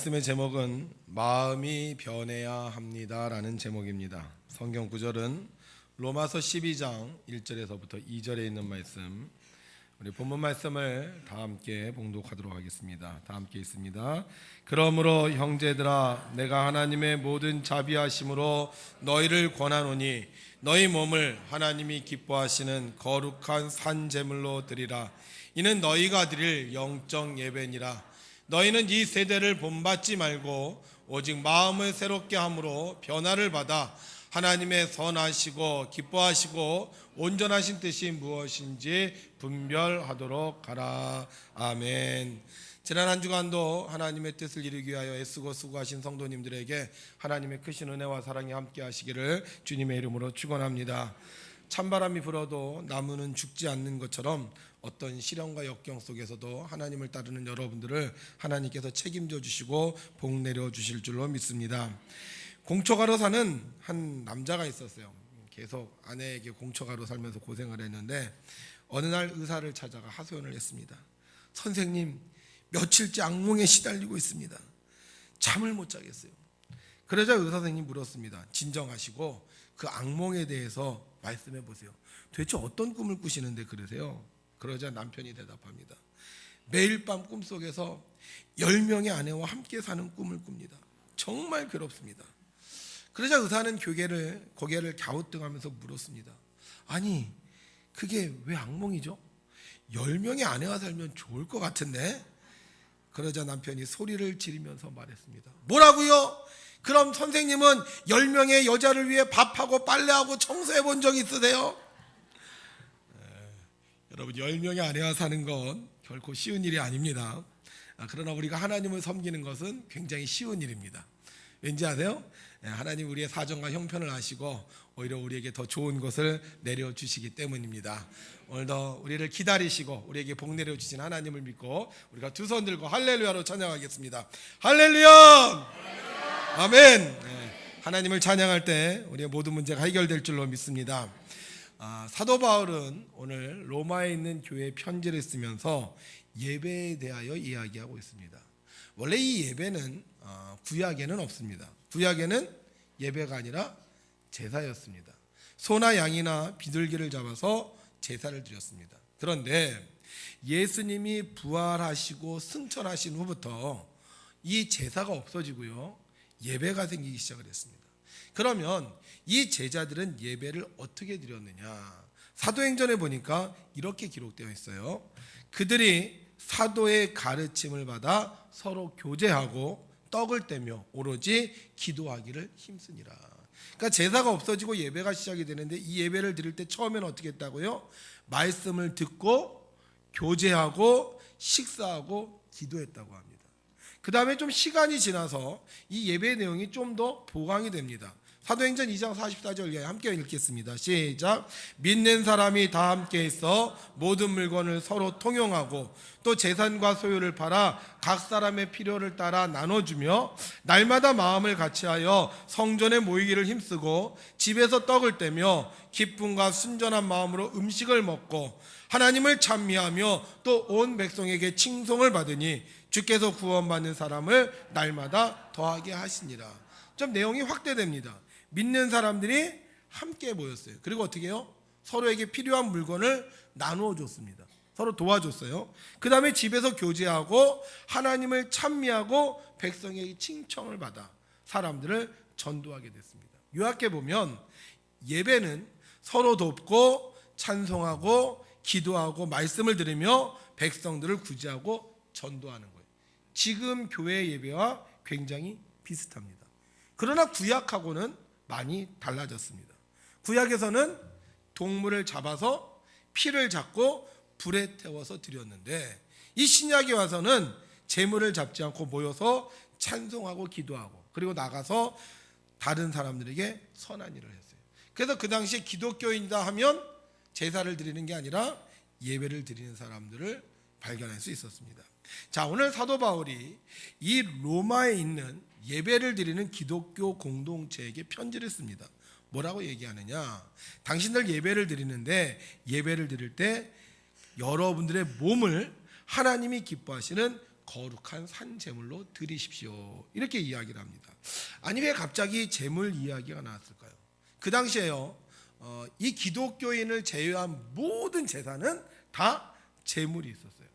말씀의 제목은 마음이 변해야 합니다라는 제목입니다. 성경 구절은 로마서 12장 1절에서부터 2절에 있는 말씀, 우리 본문 말씀을 다 함께 봉독하도록 하겠습니다. 다 함께 있습니다. 그러므로 형제들아, 내가 하나님의 모든 자비하심으로 너희를 권하노니 너희 몸을 하나님이 기뻐하시는 거룩한 산 제물로 드리라. 이는 너희가 드릴 영적 예배니라. 너희는 이 세대를 본받지 말고 오직 마음을 새롭게 함으로 변화를 받아 하나님의 선하시고 기뻐하시고 온전하신 뜻이 무엇인지 분별하도록 하라. 아멘. 지난 한 주간도 하나님의 뜻을 이루기 위하여 애쓰고 수고하신 성도님들에게 하나님의 크신 은혜와 사랑이 함께 하시기를 주님의 이름으로 축원합니다. 찬바람이 불어도 나무는 죽지 않는 것처럼 어떤 시련과 역경 속에서도 하나님을 따르는 여러분들을 하나님께서 책임져 주시고 복 내려 주실 줄로 믿습니다. 공처가로 사는 한 남자가 있었어요. 계속 아내에게 공처가로 살면서 고생을 했는데 어느 날 의사를 찾아가 하소연을 했습니다. 선생님, 며칠째 악몽에 시달리고 있습니다. 잠을 못 자겠어요. 그러자 의사 선생님이 물었습니다. 진정하시고 그 악몽에 대해서 말씀해 보세요. 도대체 어떤 꿈을 꾸시는데 그러세요? 그러자 남편이 대답합니다. 매일 밤 꿈속에서 10명의 아내와 함께 사는 꿈을 꿉니다. 정말 괴롭습니다. 그러자 의사는 고개를 갸우뚱하면서 물었습니다. 아니, 그게 왜 악몽이죠? 10명의 아내와 살면 좋을 것 같은데? 그러자 남편이 소리를 지르면서 말했습니다. 뭐라고요? 그럼 선생님은 10명의 여자를 위해 밥하고 빨래하고 청소해 본 적 있으세요? 여러분, 10명의 아내와 사는 건 결코 쉬운 일이 아닙니다. 그러나 우리가 하나님을 섬기는 것은 굉장히 쉬운 일입니다. 왠지 아세요? 하나님 우리의 사정과 형편을 아시고 오히려 우리에게 더 좋은 것을 내려주시기 때문입니다. 오늘도 우리를 기다리시고 우리에게 복 내려주신 하나님을 믿고 우리가 두 손 들고 할렐루야로 찬양하겠습니다. 할렐루야! 아멘. 하나님을 찬양할 때 우리의 모든 문제가 해결될 줄로 믿습니다. 사도 바울은 오늘 로마에 있는 교회에 편지를 쓰면서 예배에 대하여 이야기하고 있습니다. 원래 이 예배는 구약에는 없습니다. 구약에는 예배가 아니라 제사였습니다. 소나 양이나 비둘기를 잡아서 제사를 드렸습니다. 그런데 예수님이 부활하시고 승천하신 후부터 이 제사가 없어지고요, 예배가 생기기 시작을 했습니다. 그러면 이 제자들은 예배를 어떻게 드렸느냐? 사도행전에 보니까 이렇게 기록되어 있어요. 그들이 사도의 가르침을 받아 서로 교제하고 떡을 떼며 오로지 기도하기를 힘쓰니라. 그러니까 제사가 없어지고 예배가 시작이 되는데 이 예배를 드릴 때 처음에는 어떻게 했다고요? 말씀을 듣고 교제하고 식사하고 기도했다고 합니다. 그 다음에 좀 시간이 지나서 이 예배 내용이 좀 더 보강이 됩니다. 사도행전 2장 44절 함께 읽겠습니다. 시작. 믿는 사람이 다 함께 있어 모든 물건을 서로 통용하고 또 재산과 소유를 팔아 각 사람의 필요를 따라 나눠주며 날마다 마음을 같이하여 성전에 모이기를 힘쓰고 집에서 떡을 떼며 기쁨과 순전한 마음으로 음식을 먹고 하나님을 찬미하며 또 온 백성에게 칭송을 받으니 주께서 구원받는 사람을 날마다 더하게 하시니라. 좀 내용이 확대됩니다. 믿는 사람들이 함께 모였어요. 그리고 어떻게 해요? 서로에게 필요한 물건을 나누어 줬습니다. 서로 도와줬어요. 그 다음에 집에서 교제하고 하나님을 찬미하고 백성에게 칭찬을 받아 사람들을 전도하게 됐습니다. 요약해 보면 예배는 서로 돕고 찬송하고 기도하고 말씀을 들으며 백성들을 구제하고 전도하는 거예요. 지금 교회 예배와 굉장히 비슷합니다. 그러나 구약하고는 많이 달라졌습니다. 구약에서는 동물을 잡아서 피를 잡고 불에 태워서 드렸는데 이 신약에 와서는 제물을 잡지 않고 모여서 찬송하고 기도하고 그리고 나가서 다른 사람들에게 선한 일을 했어요. 그래서 그 당시에 기독교인이다 하면 제사를 드리는 게 아니라 예배를 드리는 사람들을 발견할 수 있었습니다. 자, 오늘 사도 바울이 이 로마에 있는 예배를 드리는 기독교 공동체에게 편지를 씁니다. 뭐라고 얘기하느냐? 당신들 예배를 드리는데 예배를 드릴 때 여러분들의 몸을 하나님이 기뻐하시는 거룩한 산 제물로 드리십시오. 이렇게 이야기를 합니다. 아니 왜 갑자기 제물 이야기가 나왔을까요? 그 당시에요, 이 기독교인을 제외한 모든 제사는 다 제물이 있었어요.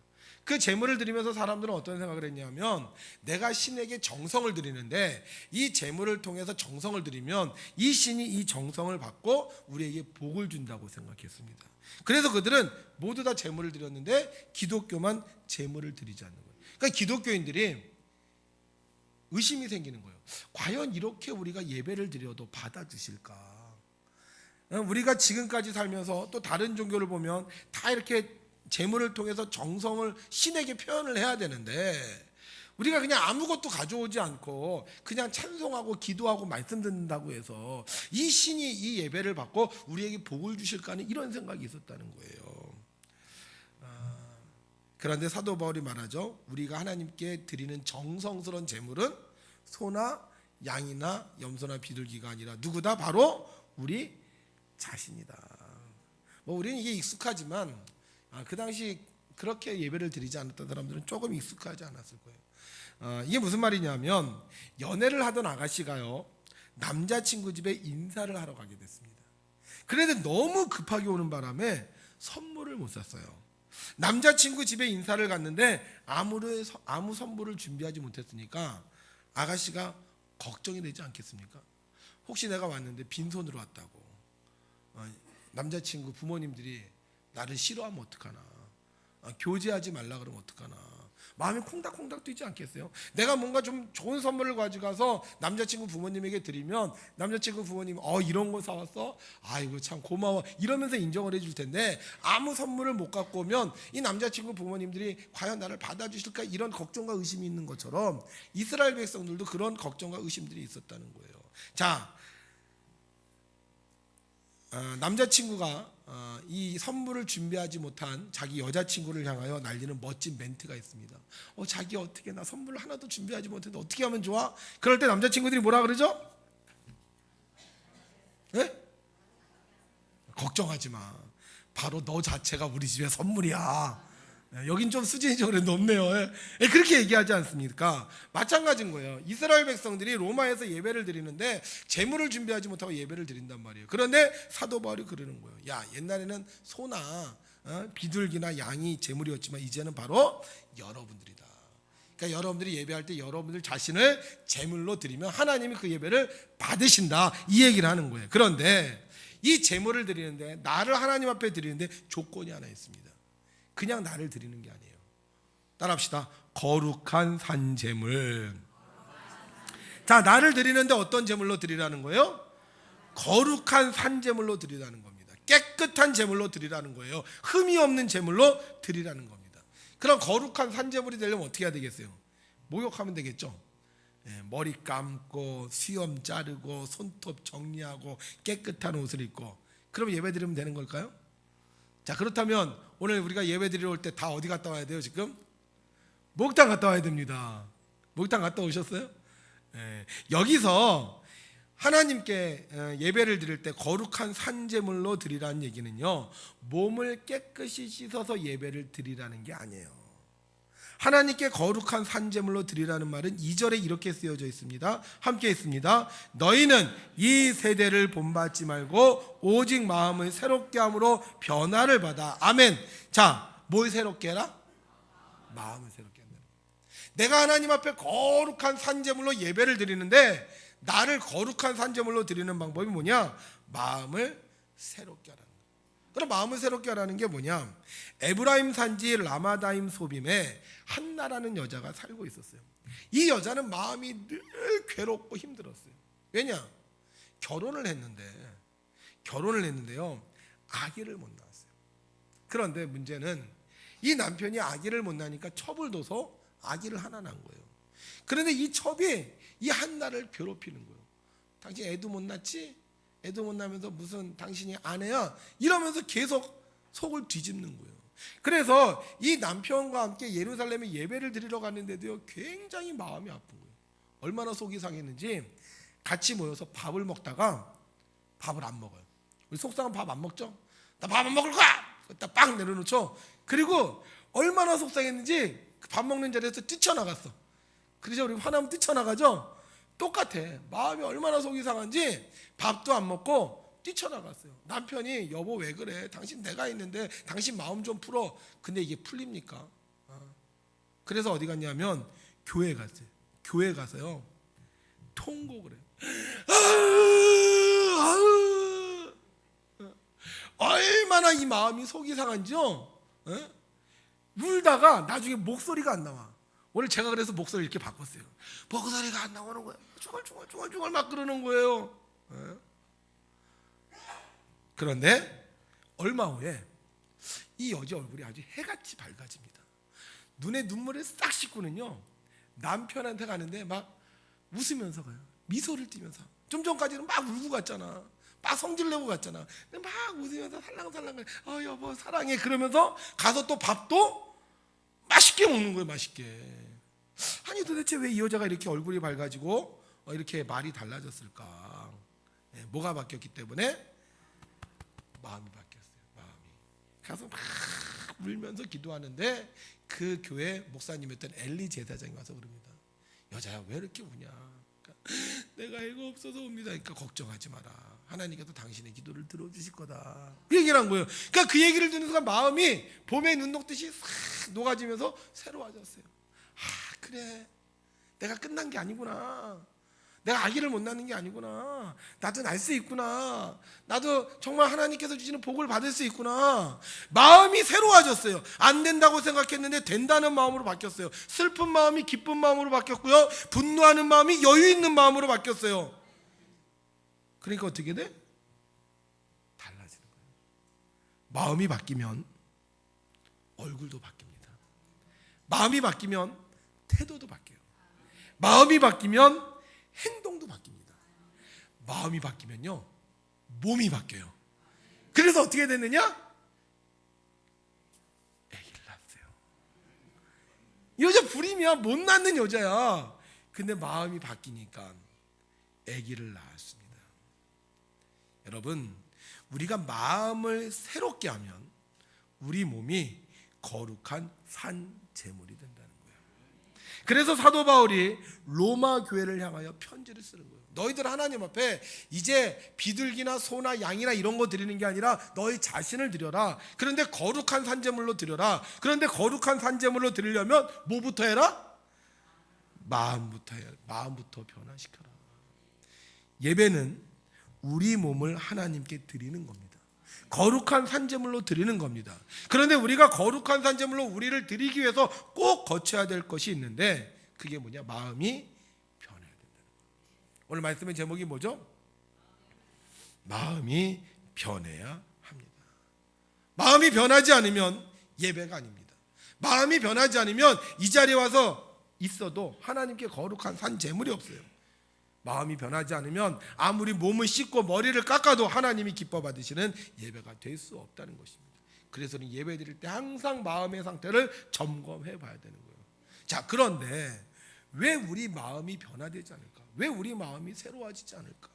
그 제물을 드리면서 사람들은 어떤 생각을 했냐면, 내가 신에게 정성을 드리는데 이 제물을 통해서 정성을 드리면 이 신이 이 정성을 받고 우리에게 복을 준다고 생각했습니다. 그래서 그들은 모두 다 제물을 드렸는데 기독교만 제물을 드리지 않는 거예요. 그러니까 기독교인들이 의심이 생기는 거예요. 과연 이렇게 우리가 예배를 드려도 받아주실까? 우리가 지금까지 살면서 또 다른 종교를 보면 다 이렇게 제물을 통해서 정성을 신에게 표현을 해야 되는데, 우리가 그냥 아무것도 가져오지 않고 그냥 찬송하고 기도하고 말씀 듣는다고 해서 이 신이 이 예배를 받고 우리에게 복을 주실까 하는 이런 생각이 있었다는 거예요. 그런데 사도 바울이 말하죠. 우리가 하나님께 드리는 정성스러운 제물은 소나 양이나 염소나 비둘기가 아니라 누구다? 바로 우리 자신이다. 우리는 이게 익숙하지만 그 당시 그렇게 예배를 드리지 않았던 사람들은 조금 익숙하지 않았을 거예요. 이게 무슨 말이냐면, 연애를 하던 아가씨가요, 남자친구 집에 인사를 하러 가게 됐습니다. 그런데 너무 급하게 오는 바람에 선물을 못 샀어요. 남자친구 집에 인사를 갔는데 아무 선물을 준비하지 못했으니까 아가씨가 걱정이 되지 않겠습니까? 혹시 내가 왔는데 빈손으로 왔다고 남자친구 부모님들이 나를 싫어하면 어떡하나, 교제하지 말라 그러면 어떡하나, 마음이 콩닥콩닥 뛰지 않겠어요? 내가 뭔가 좀 좋은 선물을 가져가서 남자친구 부모님에게 드리면 남자친구 부모님 이런 거 사왔어? 아이고 참 고마워 이러면서 인정을 해줄 텐데, 아무 선물을 못 갖고 오면 이 남자친구 부모님들이 과연 나를 받아주실까, 이런 걱정과 의심이 있는 것처럼 이스라엘 백성들도 그런 걱정과 의심들이 있었다는 거예요. 자, 남자친구가 이 선물을 준비하지 못한 자기 여자친구를 향하여 날리는 멋진 멘트가 있습니다. 자기 어떻게 나 선물 하나도 준비하지 못했는데 어떻게 하면 좋아? 그럴 때 남자친구들이 뭐라 그러죠? 네? 걱정하지 마. 바로 너 자체가 우리 집의 선물이야. 여긴 좀 수준이 좀 높네요. 그렇게 얘기하지 않습니까? 마찬가지인 거예요. 이스라엘 백성들이 로마에서 예배를 드리는데 제물을 준비하지 못하고 예배를 드린단 말이에요. 그런데 사도 바울이 그러는 거예요. 야, 옛날에는 소나 비둘기나 양이 제물이었지만 이제는 바로 여러분들이다. 그러니까 여러분들이 예배할 때 여러분들 자신을 제물로 드리면 하나님이 그 예배를 받으신다, 이 얘기를 하는 거예요. 그런데 이 제물을 드리는데, 나를 하나님 앞에 드리는데 조건이 하나 있습니다. 그냥 나를 드리는 게 아니에요. 따라합시다. 거룩한 산제물. 자, 나를 드리는데 어떤 제물로 드리라는 거예요? 거룩한 산제물로 드리라는 겁니다. 깨끗한 제물로 드리라는 거예요. 흠이 없는 제물로 드리라는 겁니다. 그럼 거룩한 산제물이 되려면 어떻게 해야 되겠어요? 목욕하면 되겠죠. 머리 감고 수염 자르고 손톱 정리하고 깨끗한 옷을 입고, 그럼 예배 드리면 되는 걸까요? 자, 그렇다면 오늘 우리가 예배 드리러 올 때 다 어디 갔다 와야 돼요? 지금 목욕탕 갔다 와야 됩니다. 목욕탕 갔다 오셨어요? 여기서 하나님께 예배를 드릴 때 거룩한 산제물로 드리라는 얘기는요, 몸을 깨끗이 씻어서 예배를 드리라는 게 아니에요. 하나님께 거룩한 산제물로 드리라는 말은 2절에 이렇게 쓰여져 있습니다. 함께 있습니다. 너희는 이 세대를 본받지 말고 오직 마음을 새롭게 함으로 변화를 받아. 아멘. 자, 뭘 새롭게 해라? 마음을 새롭게 한다. 내가 하나님 앞에 거룩한 산제물로 예배를 드리는데, 나를 거룩한 산제물로 드리는 방법이 뭐냐? 마음을 새롭게 하라는 거예요. 그럼 마음을 새롭게 하라는 게 뭐냐? 에브라임 산지 라마다임 소빔에 한나라는 여자가 살고 있었어요. 이 여자는 마음이 늘 괴롭고 힘들었어요. 왜냐? 결혼을 했는데요, 아기를 못 낳았어요. 그런데 문제는 이 남편이 아기를 못 낳으니까 첩을 둬서 아기를 하나 낳은 거예요. 그런데 이 첩이 이 한나를 괴롭히는 거예요. 당신 애도 못 낳지? 애도 못 낳으면서 무슨 당신이 아내야? 이러면서 계속 속을 뒤집는 거예요. 그래서 이 남편과 함께 예루살렘에 예배를 드리러 갔는데도요, 굉장히 마음이 아픈 거예요. 얼마나 속이 상했는지 같이 모여서 밥을 먹다가 밥을 안 먹어요. 우리 속상한 밥 안 먹죠? 나 밥 안 먹을 거야! 딱 빵 내려놓죠. 그리고 얼마나 속상했는지 밥 먹는 자리에서 뛰쳐나갔어. 그래서 우리 화나면 뛰쳐나가죠. 똑같아. 마음이 얼마나 속이 상한지 밥도 안 먹고 뛰쳐나갔어요. 남편이 여보 왜 그래? 당신 내가 있는데 당신 마음 좀 풀어. 근데 이게 풀립니까? 그래서 어디 갔냐면 교회 갔어요. 교회 가서요 통곡을 해요. 얼마나 이 마음이 속이 상한지요. 울다가 나중에 목소리가 안 나와. 오늘 제가 그래서 목소리 이렇게 바꿨어요. 목소리가 안 나오는 거예요. 중얼중얼 막 그러는 거예요. 그런데 얼마 후에 이 여자 얼굴이 아주 해같이 밝아집니다. 눈에 눈물을 싹 씻고는요 남편한테 가는데 막 웃으면서 가요. 미소를 띠면서. 좀 전까지는 막 울고 갔잖아. 막 성질내고 갔잖아. 근데 막 웃으면서 살랑살랑 여보 사랑해 그러면서 가서 또 밥도 맛있게 먹는 거예요. 맛있게. 아니 도대체 왜 이 여자가 이렇게 얼굴이 밝아지고 이렇게 말이 달라졌을까? 뭐가 바뀌었기 때문에? 마음이 바뀌었어요. 마음이. 가서 막 울면서 기도하는데 그 교회 목사님이었던 엘리 제사장이 와서 그럽니다. 여자야 왜 이렇게 우냐? 그러니까, 내가 애가 없어서 옵니다. 그러니까 걱정하지 마라. 하나님께서 당신의 기도를 들어주실 거다. 그 얘기를 한 거예요. 그러니까 그 얘기를 듣는 순간 마음이 봄에 눈 녹듯이 싹 녹아지면서 새로워졌어요. 그래 내가 끝난 게 아니구나. 내가 아기를 못 낳는 게 아니구나. 나도 날 수 있구나. 나도 정말 하나님께서 주시는 복을 받을 수 있구나. 마음이 새로워졌어요. 안 된다고 생각했는데 된다는 마음으로 바뀌었어요. 슬픈 마음이 기쁜 마음으로 바뀌었고요. 분노하는 마음이 여유 있는 마음으로 바뀌었어요. 그러니까 어떻게 돼? 달라지는 거예요. 마음이 바뀌면 얼굴도 바뀝니다. 마음이 바뀌면 태도도 바뀌어요. 마음이 바뀌면 행동도 바뀝니다. 마음이 바뀌면요 몸이 바뀌어요. 그래서 어떻게 됐느냐? 아기를 낳았어요. 이 여자 불임이야. 못 낳는 여자야. 근데 마음이 바뀌니까 아기를 낳았습니다. 여러분 우리가 마음을 새롭게 하면 우리 몸이 거룩한 산 제물이 된다는 거예요. 그래서 사도 바울이 로마 교회를 향하여 편지를 쓰는 거예요. 너희들 하나님 앞에 이제 비둘기나 소나 양이나 이런 거 드리는 게 아니라 너희 자신을 드려라. 그런데 거룩한 산제물로 드려라. 그런데 거룩한 산제물로 드리려면 뭐부터 해라? 마음부터 해야, 마음부터 변화시켜라. 예배는 우리 몸을 하나님께 드리는 겁니다. 거룩한 산제물로 드리는 겁니다. 그런데 우리가 거룩한 산제물로 우리를 드리기 위해서 꼭 거쳐야 될 것이 있는데 그게 뭐냐? 마음이 변해야 된다는 거예요. 오늘 말씀의 제목이 뭐죠? 마음이 변해야 합니다. 마음이 변하지 않으면 예배가 아닙니다. 마음이 변하지 않으면 이 자리에 와서 있어도 하나님께 거룩한 산제물이 없어요. 마음이 변하지 않으면 아무리 몸을 씻고 머리를 깎아도 하나님이 기뻐 받으시는 예배가 될 수 없다는 것입니다. 그래서는 예배 드릴 때 항상 마음의 상태를 점검해 봐야 되는 거예요. 자, 그런데 왜 우리 마음이 변화되지 않을까? 왜 우리 마음이 새로워지지 않을까?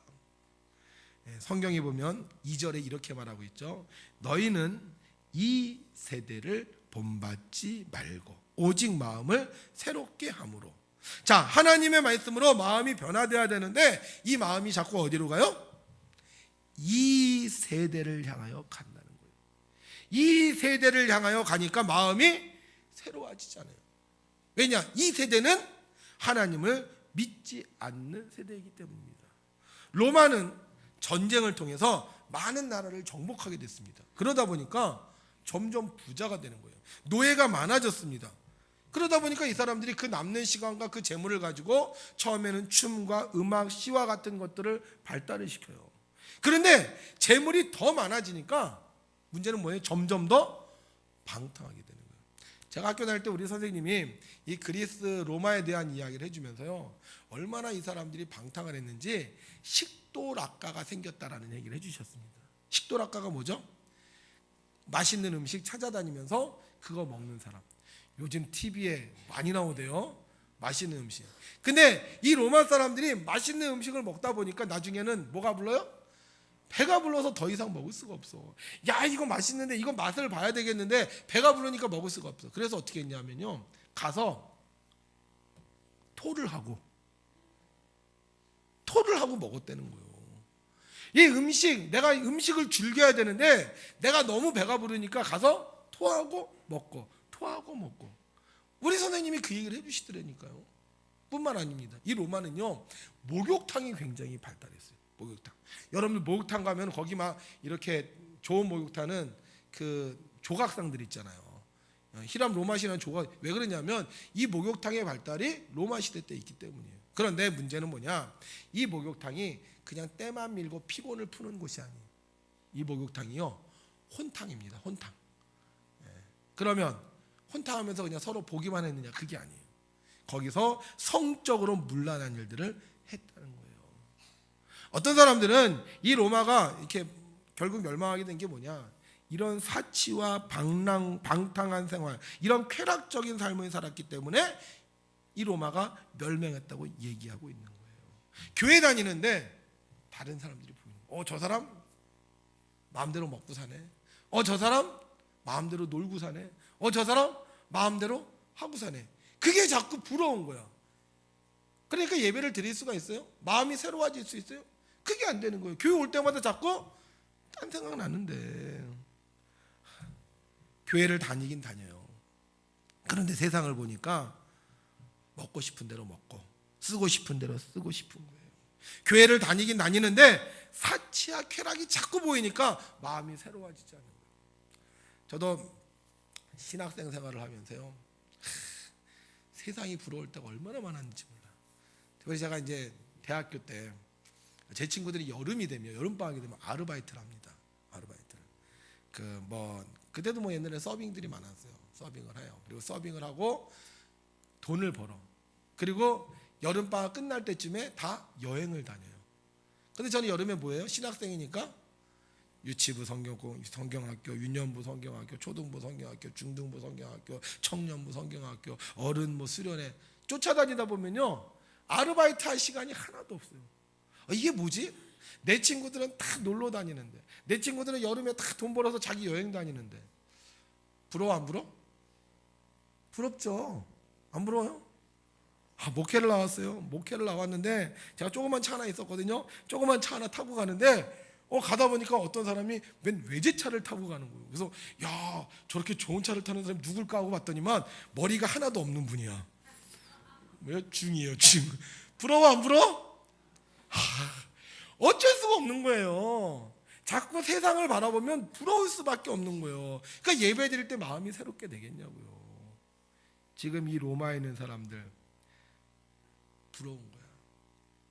성경에 보면 2절에 이렇게 말하고 있죠. 너희는 이 세대를 본받지 말고 오직 마음을 새롭게 함으로. 자, 하나님의 말씀으로 마음이 변화되어야 되는데 이 마음이 자꾸 어디로 가요? 이 세대를 향하여 간다는 거예요. 이 세대를 향하여 가니까 마음이 새로워지지 않아요. 왜냐? 이 세대는 하나님을 믿지 않는 세대이기 때문입니다. 로마는 전쟁을 통해서 많은 나라를 정복하게 됐습니다. 그러다 보니까 점점 부자가 되는 거예요. 노예가 많아졌습니다. 그러다 보니까 이 사람들이 그 남는 시간과 그 재물을 가지고 처음에는 춤과 음악, 시와 같은 것들을 발달을 시켜요. 그런데 재물이 더 많아지니까 문제는 뭐예요? 점점 더 방탕하게 되는 거예요. 제가 학교 다닐 때 우리 선생님이 이 그리스 로마에 대한 이야기를 해주면서요, 얼마나 이 사람들이 방탕을 했는지 식도락가가 생겼다라는 얘기를 해주셨습니다. 식도락가가 뭐죠? 맛있는 음식 찾아다니면서 그거 먹는 사람. 요즘 TV에 많이 나오대요. 맛있는 음식. 근데 이 로마 사람들이 맛있는 음식을 먹다 보니까 나중에는 뭐가 불러요? 배가 불러서 더 이상 먹을 수가 없어. 야, 이거 맛있는데 이거 맛을 봐야 되겠는데 배가 부르니까 먹을 수가 없어. 그래서 어떻게 했냐면요, 가서 토를 하고 먹었다는 거예요. 이 음식, 내가 음식을 즐겨야 되는데 내가 너무 배가 부르니까 가서 토하고 먹고. 우리 선생님이 그 얘기를 해주시더라니까요. 뿐만 아닙니다. 이 로마는요, 목욕탕이 굉장히 발달했어요. 목욕탕. 여러분들 목욕탕 가면 거기 막 이렇게 좋은 목욕탕은 그 조각상들 있잖아요. 히람 로마 시라는 조각. 왜 그러냐면 이 목욕탕의 발달이 로마 시대 때 있기 때문이에요. 그런데 문제는 뭐냐? 이 목욕탕이 그냥 때만 밀고 피곤을 푸는 곳이 아니에요. 이 목욕탕이요, 혼탕입니다. 혼탕. 그러면 혼탕하면서 그냥 서로 보기만 했느냐? 그게 아니에요. 거기서 성적으로 문란한 일들을 했다는 거예요. 어떤 사람들은 이 로마가 이렇게 결국 멸망하게 된 게 뭐냐? 이런 사치와 방탕한 생활, 이런 쾌락적인 삶을 살았기 때문에 이 로마가 멸망했다고 얘기하고 있는 거예요. 교회 다니는데 다른 사람들이 보이는, 저 사람 마음대로 먹고 사네. 저 사람 마음대로 놀고 사네. 저 사람 마음대로 하고 사네. 그게 자꾸 부러운 거야. 그러니까 예배를 드릴 수가 있어요? 마음이 새로워질 수 있어요? 그게 안 되는 거예요. 교회 올 때마다 자꾸 딴 생각 나는데. 교회를 다니긴 다녀요. 그런데 세상을 보니까 먹고 싶은 대로 먹고 쓰고 싶은 대로 쓰고 싶은 거예요. 교회를 다니긴 다니는데 사치와 쾌락이 자꾸 보이니까 마음이 새로워지지 않는 거예요. 저도 신학생 생활을 하면서요, 세상이 부러울 때가 얼마나 많았는지 몰라. 특별히 제가 이제 대학교 때 제 친구들이 여름이 되면, 여름방학이 되면 아르바이트를 합니다. 아르바이트를. 그때도 뭐 옛날에 서빙들이 많았어요. 서빙을 해요. 그리고 서빙을 하고 돈을 벌어. 그리고 여름방학 끝날 때쯤에 다 여행을 다녀요. 근데 저는 여름에 뭐예요? 신학생이니까 유치부 성경학교, 유년부 성경학교, 초등부 성경학교, 중등부 성경학교, 청년부 성경학교, 어른 수련회 쫓아다니다 보면요, 아르바이트 할 시간이 하나도 없어요. 이게 뭐지? 내 친구들은 다 놀러 다니는데, 내 친구들은 여름에 다 돈 벌어서 자기 여행 다니는데. 부러워 안 부러워? 부럽죠. 안 부러워요? 목회를 나왔어요. 목회를 나왔는데 제가 조그만 차 하나 있었거든요. 조그만 차 하나 타고 가는데 가다 보니까 어떤 사람이 맨 외제차를 타고 가는 거예요. 그래서 야, 저렇게 좋은 차를 타는 사람이 누굴까 하고 봤더니만 머리가 하나도 없는 분이야. 뭐야? 중이에요, 중. 부러워 안 부러워? 어쩔 수가 없는 거예요. 자꾸 세상을 바라보면 부러울 수밖에 없는 거예요. 그러니까 예배 드릴 때 마음이 새롭게 되겠냐고요. 지금 이 로마에 있는 사람들 부러운 거야.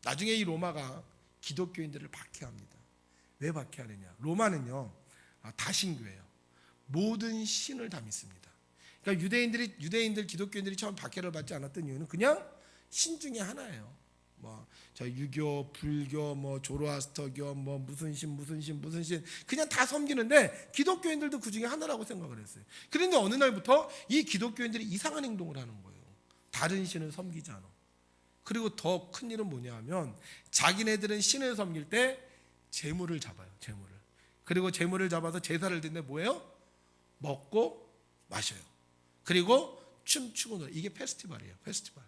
나중에 이 로마가 기독교인들을 박해합니다. 왜 박해하느냐? 로마는요, 다신교예요. 모든 신을 다 믿습니다. 그러니까 유대인들 기독교인들이 처음 박해를 받지 않았던 이유는 그냥 신 중에 하나예요. 저 유교, 불교, 조로아스터교, 무슨 신 그냥 다 섬기는데 기독교인들도 그 중에 하나라고 생각을 했어요. 그런데 어느 날부터 이 기독교인들이 이상한 행동을 하는 거예요. 다른 신을 섬기지 않아. 그리고 더 큰 일은 뭐냐 하면 자기네들은 신을 섬길 때 제물을 잡아요. 제물을. 그리고 제물을 잡아서 제사를 드는데 뭐예요? 먹고 마셔요. 그리고 춤추고 놀아요. 이게 페스티벌이에요. 페스티벌.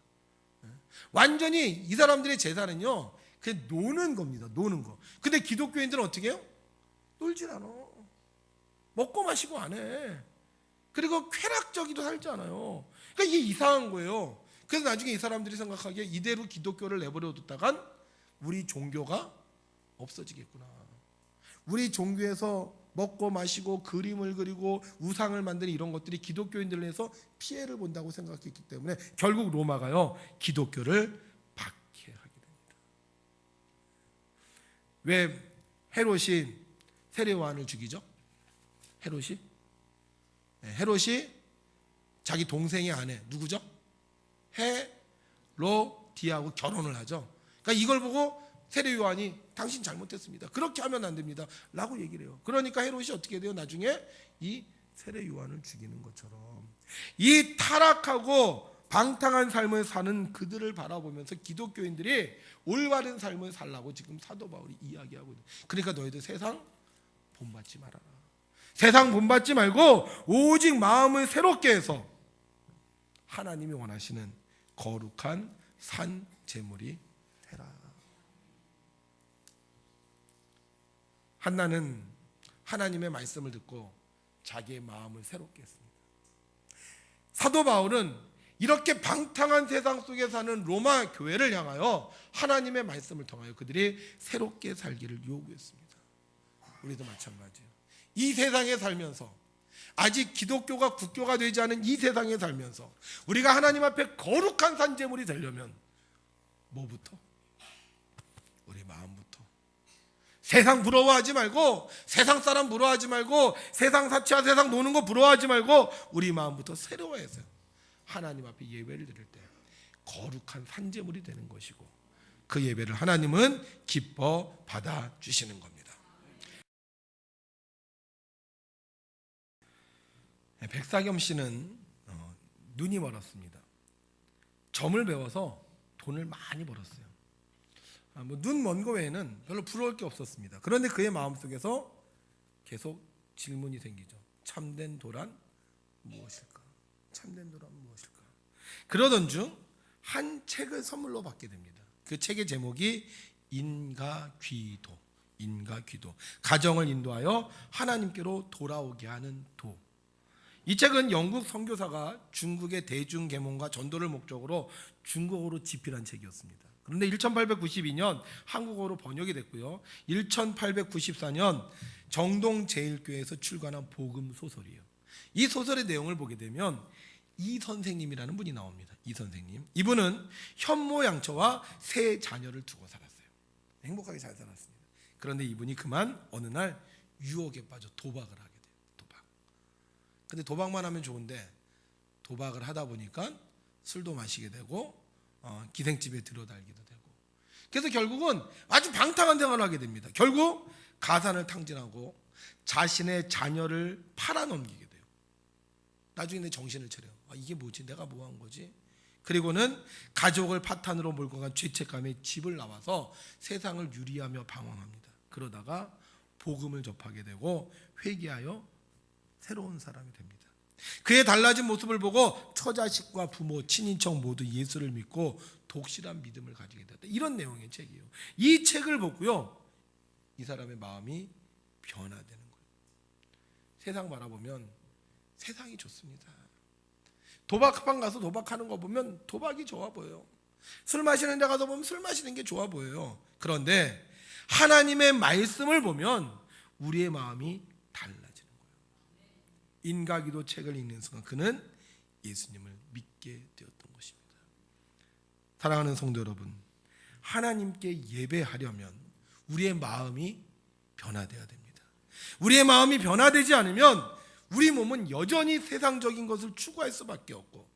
완전히 이 사람들의 제사는요, 그냥 노는 겁니다. 노는 거. 근데 기독교인들은 어떻게 해요? 놀질 않아. 먹고 마시고 안 해. 그리고 쾌락적이도 살지 않아요. 그러니까 이게 이상한 거예요. 그래서 나중에 이 사람들이 생각하기에 이대로 기독교를 내버려 뒀다간 우리 종교가 없어지겠구나. 우리 종교에서 먹고 마시고 그림을 그리고 우상을 만드는 이런 것들이 기독교인들을 해서 피해를 본다고 생각했기 때문에 결국 로마가요, 기독교를 박해하게 됩니다. 왜 헤롯이 세례요한을 죽이죠? 헤롯이 자기 동생의 아내 누구죠? 헤로디하고 결혼을 하죠. 그러니까 이걸 보고 세례요한이 당신 잘못했습니다. 그렇게 하면 안 됩니다. 라고 얘기를 해요. 그러니까 헤롯이 어떻게 돼요? 나중에 이 세례요한을 죽이는 것처럼 이 타락하고 방탕한 삶을 사는 그들을 바라보면서 기독교인들이 올바른 삶을 살라고 지금 사도 바울이 이야기하고 있는. 그러니까 너희들 세상 본받지 말아라. 세상 본받지 말고 오직 마음을 새롭게 해서 하나님이 원하시는 거룩한 산 제물이 되라. 한나는 하나님의 말씀을 듣고 자기의 마음을 새롭게 했습니다. 사도 바울은 이렇게 방탕한 세상 속에 사는 로마 교회를 향하여 하나님의 말씀을 통하여 그들이 새롭게 살기를 요구했습니다. 우리도 마찬가지예요. 이 세상에 살면서, 아직 기독교가 국교가 되지 않은 이 세상에 살면서 우리가 하나님 앞에 거룩한 산제물이 되려면 뭐부터? 우리 마음부터. 세상 부러워하지 말고, 세상 사람 부러워하지 말고, 세상 사치와 세상 노는 거 부러워하지 말고 우리 마음부터 새로워해서 하나님 앞에 예배를 드릴 때 거룩한 산제물이 되는 것이고, 그 예배를 하나님은 기뻐 받아주시는 겁니다. 백사겸 씨는 눈이 멀었습니다. 점을 배워서 돈을 많이 벌었어요. 눈 먼 거 외에는 별로 부러울 게 없었습니다. 그런데 그의 마음속에서 계속 질문이 생기죠. 참된 도란 무엇일까? 참된 도란 무엇일까? 그러던 중 한 책을 선물로 받게 됩니다. 그 책의 제목이 인가귀도. 인가귀도. 가정을 인도하여 하나님께로 돌아오게 하는 도. 이 책은 영국 선교사가 중국의 대중계몽과 전도를 목적으로 중국어로 집필한 책이었습니다. 그런데 1892년 한국어로 번역이 됐고요. 1894년 정동제일교회에서 출간한 복음 소설이에요. 이 소설의 내용을 보게 되면 이 선생님이라는 분이 나옵니다. 이 선생님. 이분은 현모양처와 세 자녀를 두고 살았어요. 행복하게 잘 살았습니다. 그런데 이분이 그만 어느 날 유혹에 빠져 도박을 하게 돼요. 도박. 근데 도박만 하면 좋은데 도박을 하다 보니까 술도 마시게 되고 기생집에 들어달기도 되고, 그래서 결국은 아주 방탕한 생활을 하게 됩니다. 결국 가산을 탕진하고 자신의 자녀를 팔아넘기게 돼요. 나중에 내 정신을 차려요. 이게 뭐지? 내가 뭐 한 거지? 그리고는 가족을 파탄으로 몰고 간 죄책감에 집을 나와서 세상을 유리하며 방황합니다. 그러다가 복음을 접하게 되고 회개하여 새로운 사람이 됩니다. 그의 달라진 모습을 보고 처자식과 부모, 친인척 모두 예수를 믿고 독실한 믿음을 가지게 됐다. 이런 내용의 책이에요. 이 책을 보고요, 이 사람의 마음이 변화되는 거예요. 세상 바라보면 세상이 좋습니다. 도박방 가서 도박하는 거 보면 도박이 좋아 보여요. 술 마시는 데 가서 보면 술 마시는 게 좋아 보여요. 그런데 하나님의 말씀을 보면 우리의 마음이 달라지는 거예요. 인가기도 책을 읽는 순간 그는 예수님을 믿게 되었던 것입니다. 사랑하는 성도 여러분, 하나님께 예배하려면 우리의 마음이 변화되어야 됩니다. 우리의 마음이 변화되지 않으면 우리 몸은 여전히 세상적인 것을 추구할 수밖에 없고,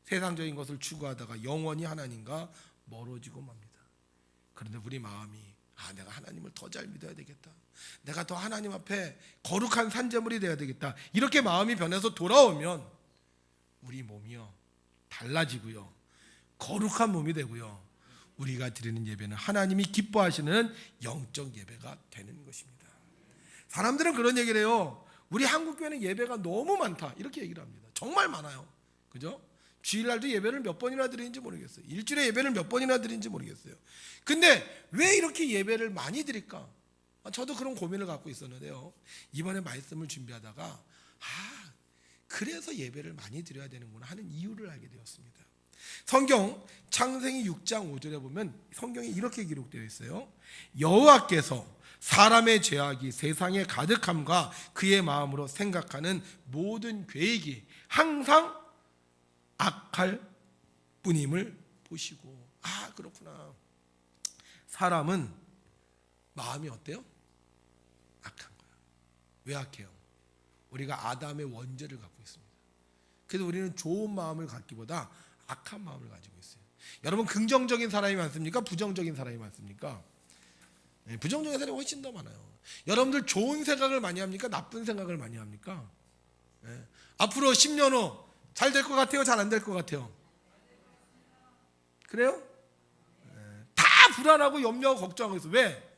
세상적인 것을 추구하다가 영원히 하나님과 멀어지고 맙니다. 그런데 우리 마음이 내가 하나님을 더 잘 믿어야 되겠다, 내가 더 하나님 앞에 거룩한 산제물이 되어야 되겠다, 이렇게 마음이 변해서 돌아오면 우리 몸이요 달라지고요, 거룩한 몸이 되고요, 우리가 드리는 예배는 하나님이 기뻐하시는 영적 예배가 되는 것입니다. 사람들은 그런 얘기를 해요. 우리 한국교회는 예배가 너무 많다, 이렇게 얘기를 합니다. 정말 많아요. 그죠? 주일날도 예배를 몇 번이나 드리는지 모르겠어요. 일주일에 예배를 몇 번이나 드리는지 모르겠어요. 근데 왜 이렇게 예배를 많이 드릴까? 저도 그런 고민을 갖고 있었는데요, 이번에 말씀을 준비하다가 그래서 예배를 많이 드려야 되는구나 하는 이유를 알게 되었습니다. 성경 창세기 6장 5절에 보면 성경에 이렇게 기록되어 있어요. 여호와께서 사람의 죄악이 세상에 가득함과 그의 마음으로 생각하는 모든 계획이 항상 악할 뿐임을 보시고. 그렇구나. 사람은 마음이 어때요? 악한 거예요. 왜 악해요? 우리가 아담의 원죄를 갖고 있습니다. 그래서 우리는 좋은 마음을 갖기보다 악한 마음을 가지고 있어요. 여러분, 긍정적인 사람이 많습니까? 부정적인 사람이 많습니까? 부정적인 사람이 훨씬 더 많아요. 여러분들 좋은 생각을 많이 합니까? 나쁜 생각을 많이 합니까? 앞으로 10년 후 잘 될 것 같아요? 잘 안 될 것 같아요? 그래요? 다 불안하고 염려하고 걱정하고 있어요. 왜?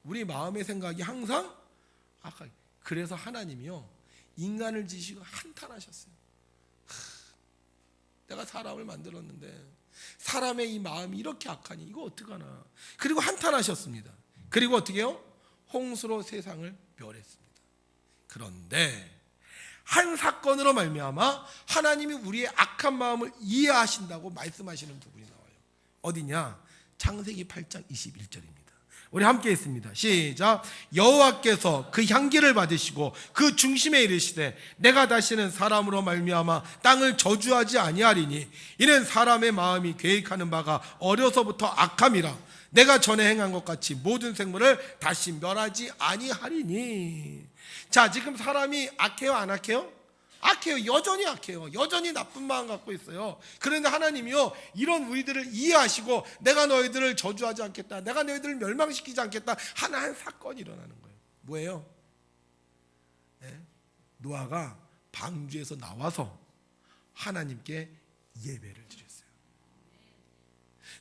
우리 마음의 생각이 항상 악하게. 그래서 하나님이요 인간을 지시고 한탄하셨어요. 내가 사람을 만들었는데 사람의 이 마음이 이렇게 악하니 이거 어떡하나. 그리고 한탄하셨습니다. 그리고 어떻게 해요? 홍수로 세상을 멸했습니다. 그런데 한 사건으로 말미암아 하나님이 우리의 악한 마음을 이해하신다고 말씀하시는 부분이 나와요. 어디냐? 창세기 8장 21절입니다. 우리 함께 있습니다. 시작. 여호와께서 그 향기를 받으시고 그 중심에 이르시되 내가 다시는 사람으로 말미암아 땅을 저주하지 아니하리니 이는 사람의 마음이 계획하는 바가 어려서부터 악함이라 내가 전에 행한 것 같이 모든 생물을 다시 멸하지 아니하리니. 자, 지금 사람이 악해요, 안 악해요? 악해요. 여전히 악해요. 여전히 나쁜 마음 갖고 있어요. 그런데 하나님이요, 이런 우리들을 이해하시고 내가 너희들을 저주하지 않겠다, 내가 너희들을 멸망시키지 않겠다 하는 한 사건이 일어나는 거예요. 뭐예요? 네? 노아가 방주에서 나와서 하나님께 예배를 드렸어요.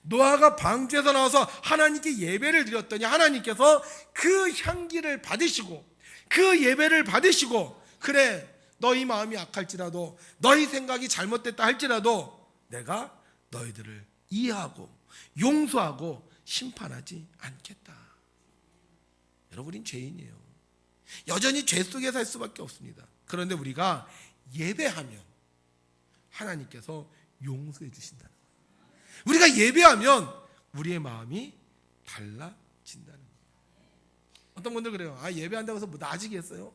노아가 방주에서 나와서 하나님께 예배를 드렸더니 하나님께서 그 향기를 받으시고 그 예배를 받으시고, 그래 너희 마음이 악할지라도 너희 생각이 잘못됐다 할지라도 내가 너희들을 이해하고 용서하고 심판하지 않겠다. 여러분, 우린 죄인이에요. 여전히 죄 속에 살 수밖에 없습니다. 그런데 우리가 예배하면 하나님께서 용서해 주신다는 거예요. 우리가 예배하면 우리의 마음이 달라진다는 거예요. 어떤 분들 그래요. 예배한다고 해서 뭐 나아지겠어요?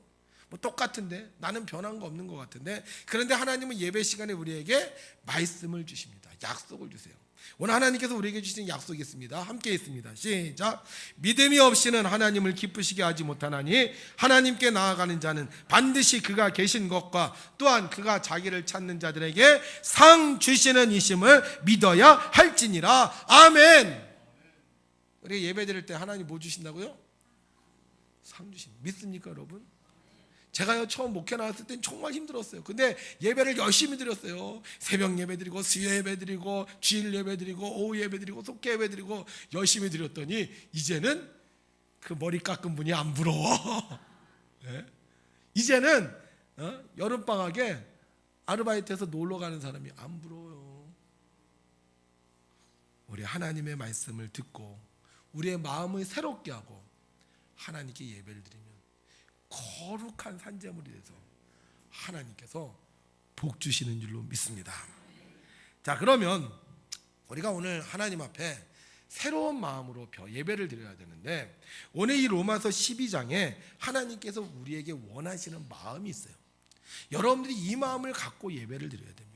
뭐 똑같은데, 나는 변한 거 없는 것 같은데. 그런데 하나님은 예배 시간에 우리에게 말씀을 주십니다. 약속을 주세요. 오늘 하나님께서 우리에게 주신 약속이 있습니다. 함께 있습니다. 시작. 믿음이 없이는 하나님을 기쁘시게 하지 못하나니 하나님께 나아가는 자는 반드시 그가 계신 것과 또한 그가 자기를 찾는 자들에게 상 주시는 이심을 믿어야 할지니라. 아멘. 우리 예배 드릴 때 하나님 뭐 주신다고요? 상 주십니다. 믿습니까, 여러분? 제가요, 처음 목회 나왔을 땐 정말 힘들었어요. 근데 예배를 열심히 드렸어요. 새벽 예배 드리고 수요 예배 드리고 주일 예배 드리고 오후 예배 드리고 속죄 예배 드리고 열심히 드렸더니 이제는 그 머리 깎은 분이 안 부러워. 네? 이제는 여름방학에 아르바이트해서 놀러 가는 사람이 안 부러워요. 우리 하나님의 말씀을 듣고 우리의 마음을 새롭게 하고 하나님께 예배를 드리면 거룩한 산제물이 돼서 하나님께서 복 주시는 줄로 믿습니다. 자, 그러면 우리가 오늘 하나님 앞에 새로운 마음으로 예배를 드려야 되는데, 오늘 이 로마서 12장에 하나님께서 우리에게 원하시는 마음이 있어요. 여러분들이 이 마음을 갖고 예배를 드려야 됩니다.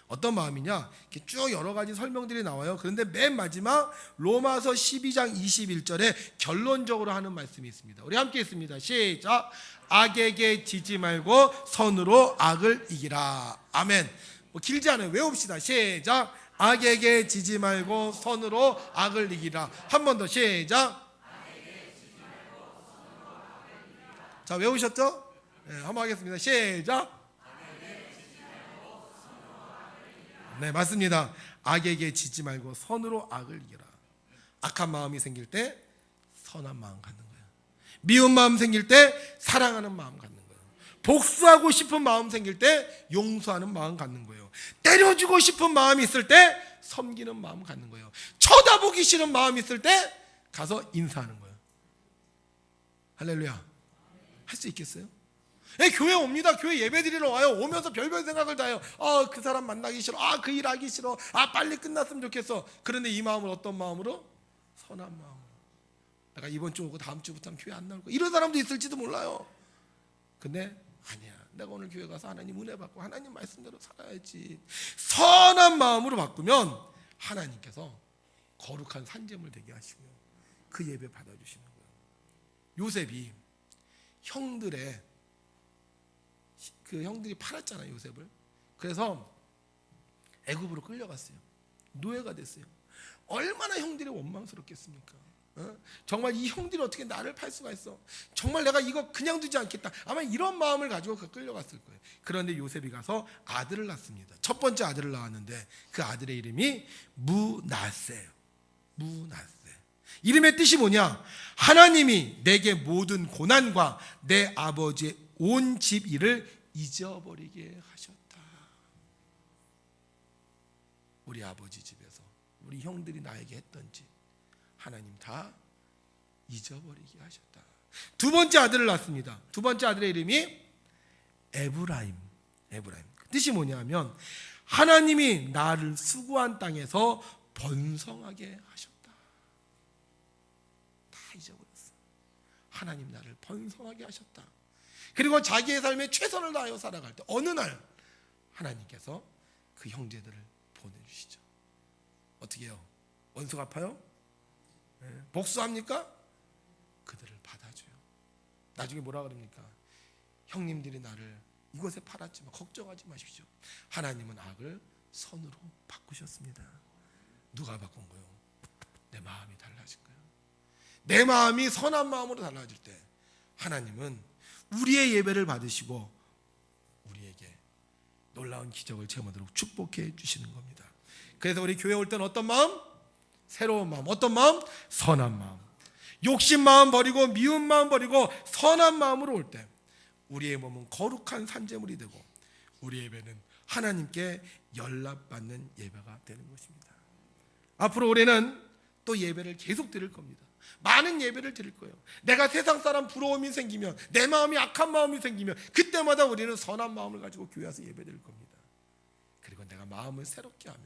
어떤 마음이냐? 이렇게 쭉 여러 가지 설명들이 나와요. 그런데 맨 마지막 로마서 12장 21절에 결론적으로 하는 말씀이 있습니다. 우리 함께 있습니다. 시작. 악에게 지지 말고 선으로 악을 이기라. 아멘. 뭐 길지 않아요. 외웁시다. 시작. 악에게 지지 말고 선으로 악을 이기라. 한 번 더. 시작. 자, 외우셨죠? 네, 한번 하겠습니다. 시작. 네, 맞습니다. 악에게 지지 말고 선으로 악을 이겨라. 악한 마음이 생길 때 선한 마음 갖는 거예요. 미운 마음 생길 때 사랑하는 마음 갖는 거예요. 복수하고 싶은 마음 생길 때 용서하는 마음 갖는 거예요. 때려주고 싶은 마음이 있을 때 섬기는 마음 갖는 거예요. 쳐다보기 싫은 마음이 있을 때 가서 인사하는 거예요. 할렐루야. 할 수 있겠어요? 네, 교회 옵니다. 교회 예배 드리러 와요. 오면서 별별 생각을 다 해요. 그 사람 만나기 싫어. 그 일 하기 싫어. 빨리 끝났으면 좋겠어. 그런데 이 마음을 어떤 마음으로? 선한 마음으로. 내가 이번 주 오고 다음 주부터는 교회 안 나올 거야. 이런 사람도 있을지도 몰라요. 근데 아니야. 내가 오늘 교회 가서 하나님 은혜 받고 하나님 말씀대로 살아야지. 선한 마음으로 바꾸면 하나님께서 거룩한 산재물 되게 하시고요. 그 예배 받아주시는 거예요. 요셉이 형들이 팔았잖아요, 요셉을. 그래서 애굽으로 끌려갔어요. 노예가 됐어요. 얼마나 형들이 원망스럽겠습니까? 정말 이 형들이 어떻게 나를 팔 수가 있어? 정말 내가 이거 그냥 두지 않겠다. 아마 이런 마음을 가지고 끌려갔을 거예요. 그런데 요셉이 가서 아들을 낳습니다. 첫 번째 아들을 낳았는데 그 아들의 이름이 므낫세예요. 므낫세. 이름의 뜻이 뭐냐? 하나님이 내게 모든 고난과 내 아버지의 온 집 일을 잊어버리게 하셨다. 우리 아버지 집에서 우리 형들이 나에게 했던지 하나님 다 잊어버리게 하셨다. 두 번째 아들을 낳습니다. 두 번째 아들의 이름이 에브라임. 그 뜻이 뭐냐면 하나님이 나를 수고한 땅에서 번성하게 하셨다. 다 잊어버렸어. 하나님 나를 번성하게 하셨다. 그리고 자기의 삶에 최선을 다하여 살아갈 때 어느 날 하나님께서 그 형제들을 보내주시죠. 어떻게 해요? 원수 갚아요? 복수합니까? 그들을 받아줘요. 나중에 뭐라 그럽니까? 형님들이 나를 이곳에 팔았지만 걱정하지 마십시오. 하나님은 악을 선으로 바꾸셨습니다. 누가 바꾼 거예요? 내 마음이 달라진 거예요. 내 마음이 선한 마음으로 달라질 때 하나님은 우리의 예배를 받으시고 우리에게 놀라운 기적을 체험하도록 축복해 주시는 겁니다. 그래서 우리 교회 올 때는 어떤 마음? 새로운 마음. 어떤 마음? 선한 마음. 욕심 마음 버리고 미운 마음 버리고 선한 마음으로 올 때 우리의 몸은 거룩한 산제물이 되고 우리 예배는 하나님께 연락받는 예배가 되는 것입니다. 앞으로 올해는 또 예배를 계속 드릴 겁니다. 많은 예배를 드릴 거예요. 내가 세상 사람 부러움이 생기면, 내 마음이 악한 마음이 생기면 그때마다 우리는 선한 마음을 가지고 교회 와서 예배 드릴 겁니다. 그리고 내가 마음을 새롭게 하면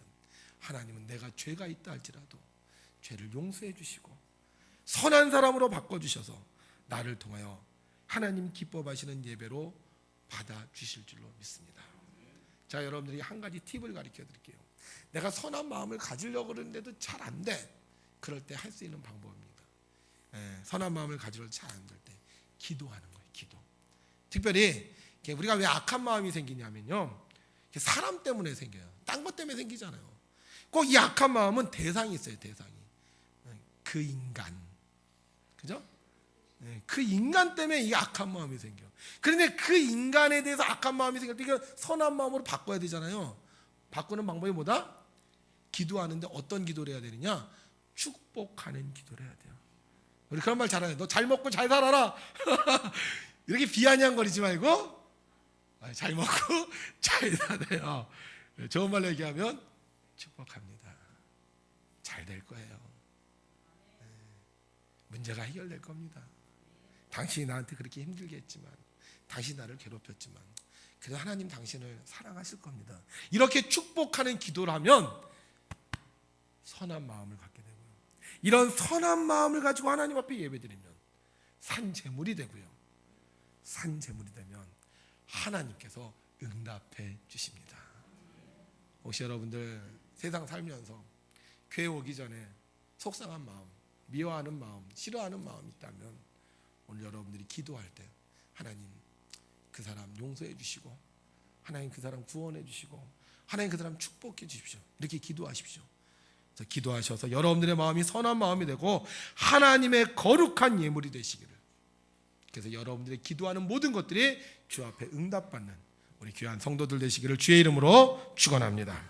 하나님은 내가 죄가 있다 할지라도 죄를 용서해 주시고 선한 사람으로 바꿔주셔서 나를 통하여 하나님 기뻐하시는 예배로 받아주실 줄로 믿습니다. 자, 여러분들이 한 가지 팁을 가르쳐 드릴게요. 내가 선한 마음을 가지려고 그러는데도 잘 안 돼. 그럴 때 할 수 있는 방법입니다. 선한 마음을 가지려고 잘 안 될 때 기도하는 거예요. 기도. 특별히 우리가 왜 악한 마음이 생기냐면요, 사람 때문에 생겨요. 딴 것 때문에 생기잖아요. 꼭 이 악한 마음은 대상이 있어요. 대상이. 그 인간. 그죠? 그 인간 때문에 이 악한 마음이 생겨. 그런데 그 인간에 대해서 악한 마음이 생길 때 이거 선한 마음으로 바꿔야 되잖아요. 바꾸는 방법이 뭐다? 기도하는데 어떤 기도를 해야 되느냐? 축복하는 기도를 해야 돼요. 우리 그런 말 잘해요. 너 잘 먹고 잘 살아라. 이렇게 비아냥거리지 말고 잘 먹고 잘 살아요. 좋은 말로 얘기하면 축복합니다. 잘 될 거예요. 문제가 해결될 겁니다. 당신이 나한테 그렇게 힘들게 했지만, 당신이 나를 괴롭혔지만 그래도 하나님 당신을 사랑하실 겁니다. 이렇게 축복하는 기도를 하면 선한 마음을 갖게 되고요. 이런 선한 마음을 가지고 하나님 앞에 예배드리면 산제물이 되고요. 산제물이 되면 하나님께서 응답해 주십니다. 혹시 여러분들 세상 살면서 교회 오기 전에 속상한 마음, 미워하는 마음, 싫어하는 마음이 있다면 오늘 여러분들이 기도할 때 하나님 그 사람 용서해 주시고 하나님 그 사람 구원해 주시고 하나님 그 사람 축복해 주십시오. 이렇게 기도하십시오. 그래서 기도하셔서 여러분들의 마음이 선한 마음이 되고 하나님의 거룩한 예물이 되시기를, 그래서 여러분들의 기도하는 모든 것들이 주 앞에 응답받는 우리 귀한 성도들 되시기를 주의 이름으로 축원합니다.